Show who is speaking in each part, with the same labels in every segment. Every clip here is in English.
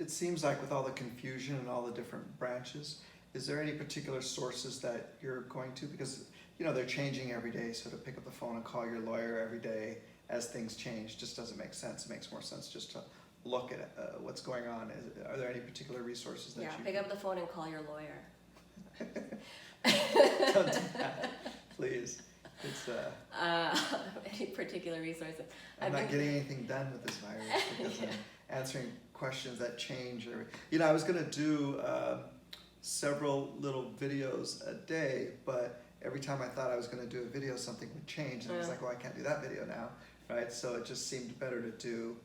Speaker 1: it seems like with all the confusion and all the different branches, is there any particular sources that you're going to? Because, you know, they're changing every day, so to pick up the phone and call your lawyer every day as things change just doesn't make sense. It makes more sense just to look at what's going on. Are there any particular resources that you...
Speaker 2: Yeah, pick up the phone and call your lawyer.
Speaker 1: Don't do that, please. It's
Speaker 2: any particular resources?
Speaker 1: I'm not getting anything done with this virus because I'm answering questions that change. You know, I was going to do several little videos a day, but every time I thought I was going to do a video, something would change, and I was like, well, I can't do that video now, right? So it just seemed better to do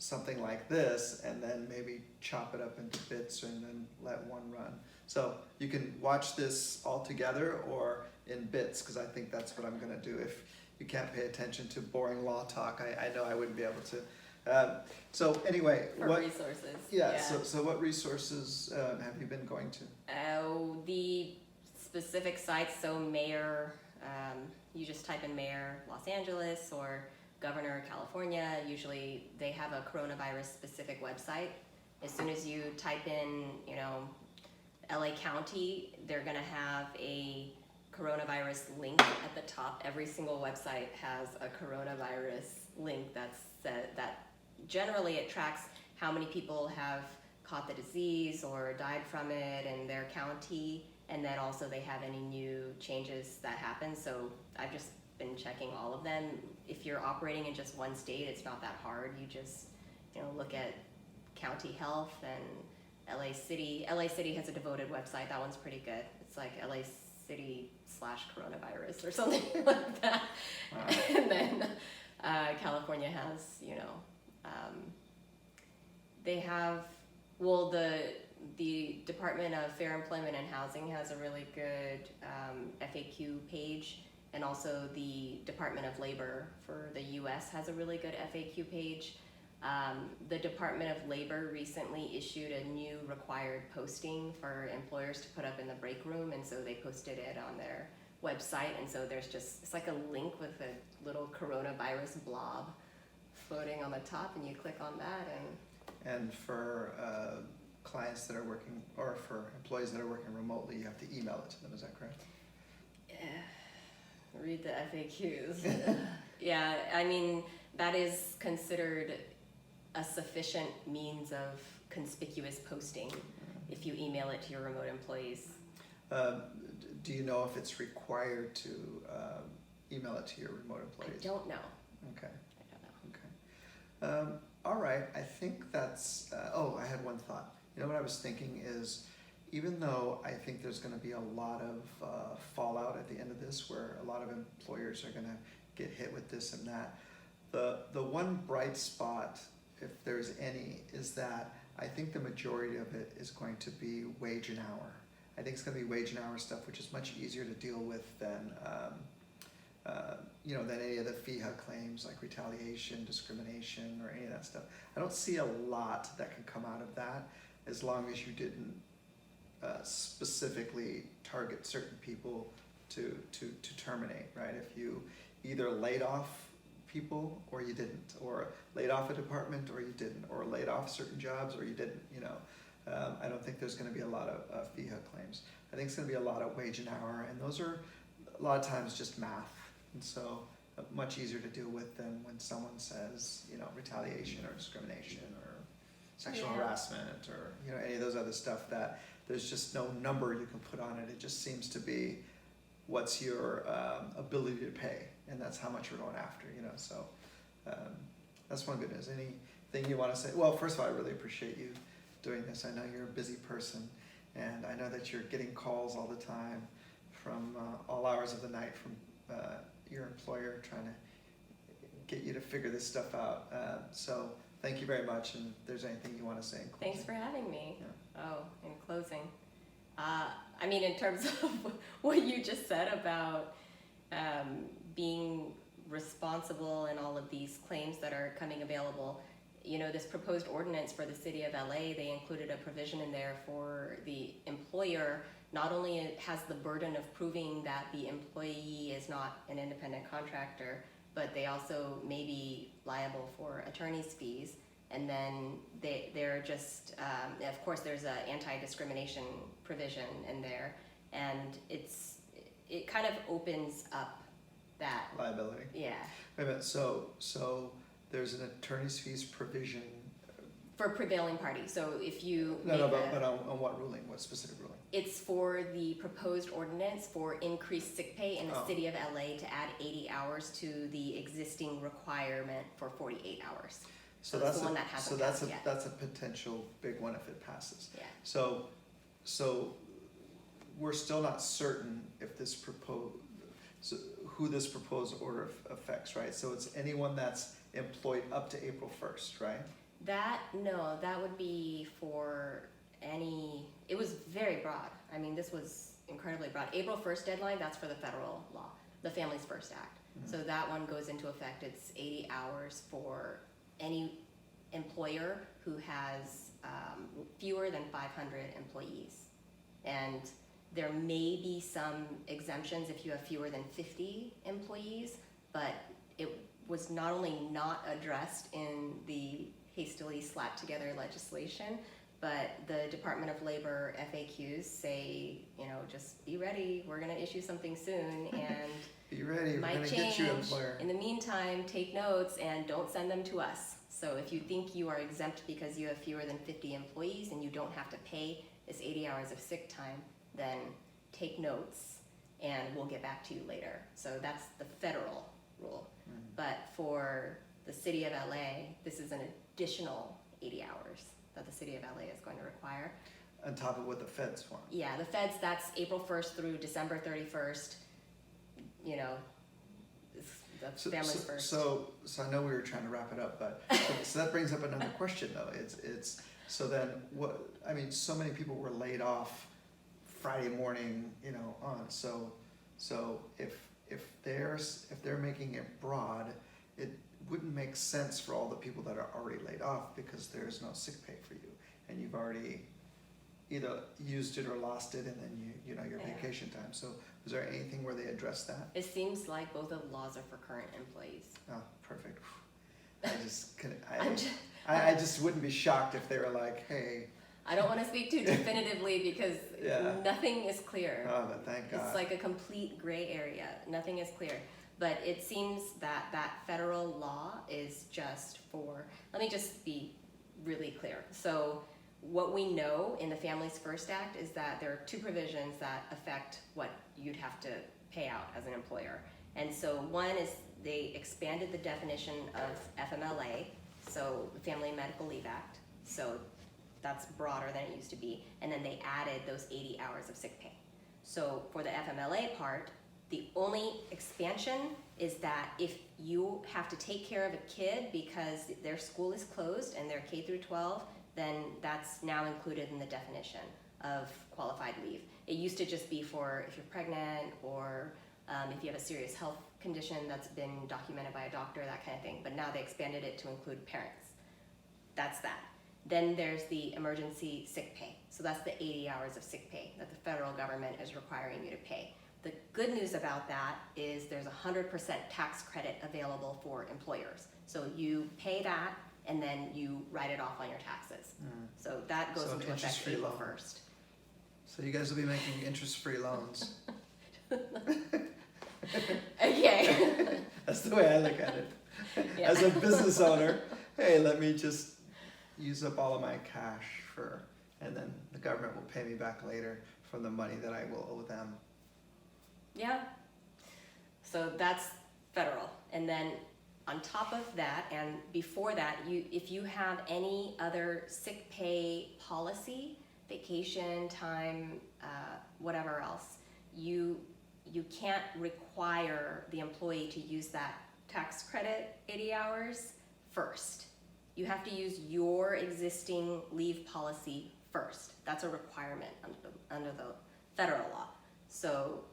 Speaker 1: something like this and then maybe chop it up into bits and then let one run. So you can watch this all together or in bits, because I think that's what I'm going to do. If you can't pay attention to boring law talk, I know I wouldn't be able to. So anyway,
Speaker 2: what resources?
Speaker 1: Yeah. So what resources have you been going to?
Speaker 2: The specific sites. So Mayor, you just type in Mayor Los Angeles or Governor California. Usually they have a coronavirus specific website. As soon as you type in, you know, LA County, they're going to have a coronavirus link at the top. Every single website has a coronavirus link that generally it tracks how many people have caught the disease or died from it in their county, and then also they have any new changes that happen. So I've just been checking all of them. If you're operating in just one state, it's not that hard. You just, you know, look at county health and LA City. LA City has a devoted website. That one's pretty good. It's like LA City/coronavirus or something like that. Wow. And then California has, you know, they have, well, the Department of Fair Employment and Housing has a really good FAQ page, and also the Department of Labor for the US has a really good FAQ page. The Department of Labor recently issued a new required posting for employers to put up in the break room, and so they posted it on their website, and so there's just, it's like a link with a little coronavirus blob floating on the top, and you click on that.
Speaker 1: And for clients that are working, or for employees that are working remotely, you have to email it to them, is that correct?
Speaker 2: Read the FAQs. Yeah, I mean, that is considered a sufficient means of conspicuous posting if you email it to your remote employees.
Speaker 1: Do you know if it's required to email it to your remote employees?
Speaker 2: I don't know.
Speaker 1: Okay.
Speaker 2: I don't know.
Speaker 1: Okay. All right, I think that's, I had one thought. You know what I was thinking is, even though I think there's going to be a lot of fallout at the end of this, where a lot of employers are going to get hit with this and that, the one bright spot, if there's any, is that I think the majority of it is going to be wage and hour. I think it's going to be wage and hour stuff, which is much easier to deal with than than any of the FEHA claims like retaliation, discrimination, or any of that stuff. I don't see a lot that can come out of that, as long as you didn't specifically target certain people to terminate, right? If you either laid off people or you didn't, or laid off a department or you didn't, or laid off certain jobs or you didn't, you know. I don't think there's going to be a lot of FEHA claims. I think it's going to be a lot of wage and hour, and those are a lot of times just math, and so much easier to deal with than when someone says, you know, retaliation or discrimination or sexual harassment or, you know, any of those other stuff that there's just no number you can put on it. It just seems to be what's your ability to pay, and that's how much we're going after, you know. So that's one good news. Anything you want to say? Well, first of all, I really appreciate you doing this. I know you're a busy person, and I know that you're getting calls all the time from all hours of the night from your employer trying to get you to figure this stuff out. So thank you very much, and if there's anything you want to say in closing.
Speaker 2: Thanks for having me.
Speaker 1: Yeah.
Speaker 2: Oh, in closing. I mean, in terms of what you just said about being responsible in all of these claims that are coming available, you know, this proposed ordinance for the city of LA, they included a provision in there for the employer. Not only has the burden of proving that the employee is not an independent contractor, but they also may be liable for attorney's fees. And then there are just, of course, there's an anti-discrimination provision in there, and it kind of opens up that
Speaker 1: Liability.
Speaker 2: Yeah.
Speaker 1: Wait a minute, so there's an attorney's fees provision.
Speaker 2: For prevailing party. So if you
Speaker 1: But on what ruling? What specific ruling?
Speaker 2: it's for the proposed ordinance for increased sick pay in the city of LA to add 80 hours to the existing requirement for 48 hours.
Speaker 1: So
Speaker 2: that's the one that hasn't passed yet.
Speaker 1: That's a potential big one if it passes.
Speaker 2: Yeah.
Speaker 1: So we're still not certain if this who this proposed order affects, right? So it's anyone that's employed up to April 1st, right?
Speaker 2: That would be for any, it was very broad. I mean, this was incredibly broad. April 1st deadline, that's for the federal law, the Families First Act.
Speaker 1: Mm-hmm.
Speaker 2: So that one goes into effect. It's 80 hours for any employer who has fewer than 500 employees. And there may be some exemptions if you have fewer than 50 employees, but it was not only not addressed in the hastily slapped together legislation, but the Department of Labor FAQs say, just be ready, we're gonna issue something soon, and
Speaker 1: be ready, we're
Speaker 2: might
Speaker 1: gonna
Speaker 2: change.
Speaker 1: get you, employer.
Speaker 2: In the meantime, take notes and don't send them to us. So if you think you are exempt because you have fewer than 50 employees and you don't have to pay this 80 hours of sick time, then take notes and we'll get back to you later. So that's the federal rule.
Speaker 1: Mm-hmm.
Speaker 2: But for the city of LA, this is an additional 80 hours that the city of LA is going to require.
Speaker 1: On top of what the feds want.
Speaker 2: Yeah, the feds, that's April 1st through December 31st. That's Families First.
Speaker 1: So I know we were trying to wrap it up, but so that brings up another question though. It's so then what? I mean, so many people were laid off Friday morning, on. So if they're making it broad, it wouldn't make sense for all the people that are already laid off because there's no sick pay for you, and you've already either used it or lost it, and then your vacation time. So was there anything where they addressed that?
Speaker 2: It seems like both of the laws are for current employees.
Speaker 1: Oh, perfect. I just couldn't. I just wouldn't be shocked if they were like, hey.
Speaker 2: I don't want to speak too definitively because nothing is clear.
Speaker 1: Oh, but thank God.
Speaker 2: It's like a complete gray area. Nothing is clear. But it seems that federal law is just for, let me just be really clear. So what we know in the Families First Act is that there are two provisions that affect what you'd have to pay out as an employer. And so one is they expanded the definition of FMLA, so the Family Medical Leave Act. So that's broader than it used to be. And then they added those 80 hours of sick pay. So for the FMLA part, the only expansion is that if you have to take care of a kid because their school is closed and they're K through 12, then that's now included in the definition of qualified leave. It used to just be for if you're pregnant or if you have a serious health condition that's been documented by a doctor, that kind of thing. But now they expanded it to include parents. That's that. Then there's the emergency sick pay. So that's the 80 hours of sick pay that the federal government is requiring you to pay. The good news about that is there's 100% tax credit available for employers. So you pay that and then you write it off on your taxes. So that goes into effect April 1st.
Speaker 1: So you guys will be making interest-free loans.
Speaker 2: Okay.
Speaker 1: That's the way I look at it.
Speaker 2: Yeah.
Speaker 1: As a business owner, hey, let me just use up all of my cash and then the government will pay me back later from the money that I will owe them.
Speaker 2: Yeah. So that's federal. And then on top of that, and before that, if you have any other sick pay policy, vacation time, whatever else, you can't require the employee to use that tax credit 80 hours first. You have to use your existing leave policy first. That's a requirement under the federal law. So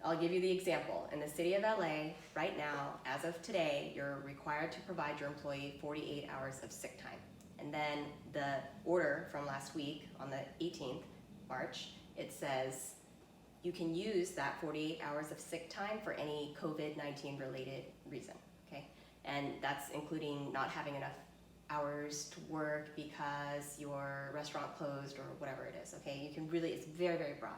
Speaker 2: I'll give you the example. In the city of LA, right now, as of today, you're required to provide your employee 48 hours of sick time. And then the order from last week on the 18th March, it says you can use that 48 hours of sick time for any COVID-19 related reason, okay? And that's including not having enough hours to work because your restaurant closed or whatever it is, okay? You can really, it's very, very broad.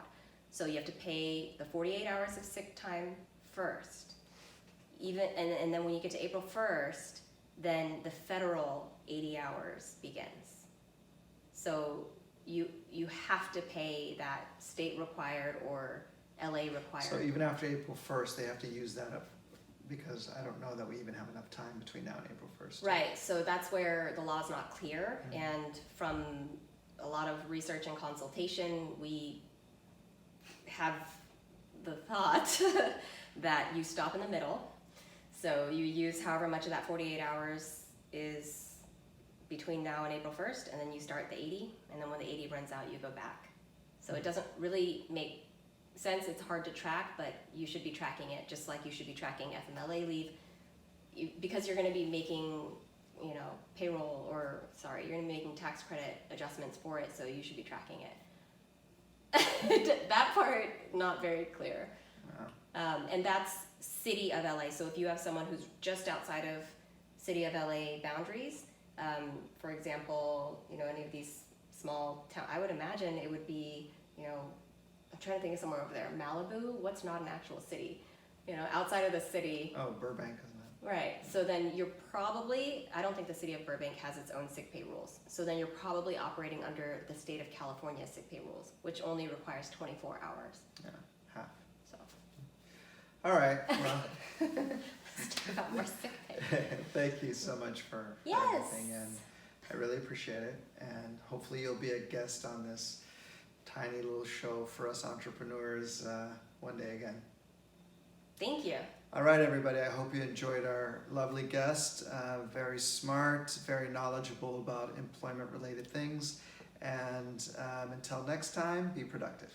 Speaker 2: So you have to pay the 48 hours of sick time first. And then when you get to April 1st, then the federal 80 hours begins. So you have to pay that state required or LA required.
Speaker 1: So even after April 1st, they have to use that up, because I don't know that we even have enough time between now and April 1st.
Speaker 2: Right, so that's where the law's not clear,
Speaker 1: Mhm.
Speaker 2: and from a lot of research and consultation, we have the thought that you stop in the middle. So you use however much of that 48 hours is between now and April 1st, and then you start the 80, and then when the 80 runs out, you go back. So it doesn't really make sense, it's hard to track, but you should be tracking it just like you should be tracking FMLA leave. Because you're gonna be making, you know, payroll, or sorry, you're gonna be making tax credit adjustments for it, so you should be tracking it. That part, not very clear.
Speaker 1: Wow.
Speaker 2: And that's city of LA. So if you have someone who's just outside of city of LA boundaries, for example, you know, any of these small town, I would imagine it would be, you know, I'm trying to think of somewhere over there, Malibu, what's not an actual city? You know, outside of the city.
Speaker 1: Oh, Burbank, isn't it?
Speaker 2: Right, so then you're probably, I don't think the city of Burbank has its own sick pay rules. So then you're probably operating under the state of California sick pay rules, which only requires 24 hours,
Speaker 1: Yeah, half.
Speaker 2: so.
Speaker 1: All right, well,
Speaker 2: Let's talk about more sick pay.
Speaker 1: thank you so much for
Speaker 2: Yes.
Speaker 1: everything, and I really appreciate it, and hopefully you'll be a guest on this tiny little show for us entrepreneurs one day again.
Speaker 2: Thank you.
Speaker 1: All right, everybody, I hope you enjoyed our lovely guest. Very smart, very knowledgeable about employment-related things, and until next time, be productive.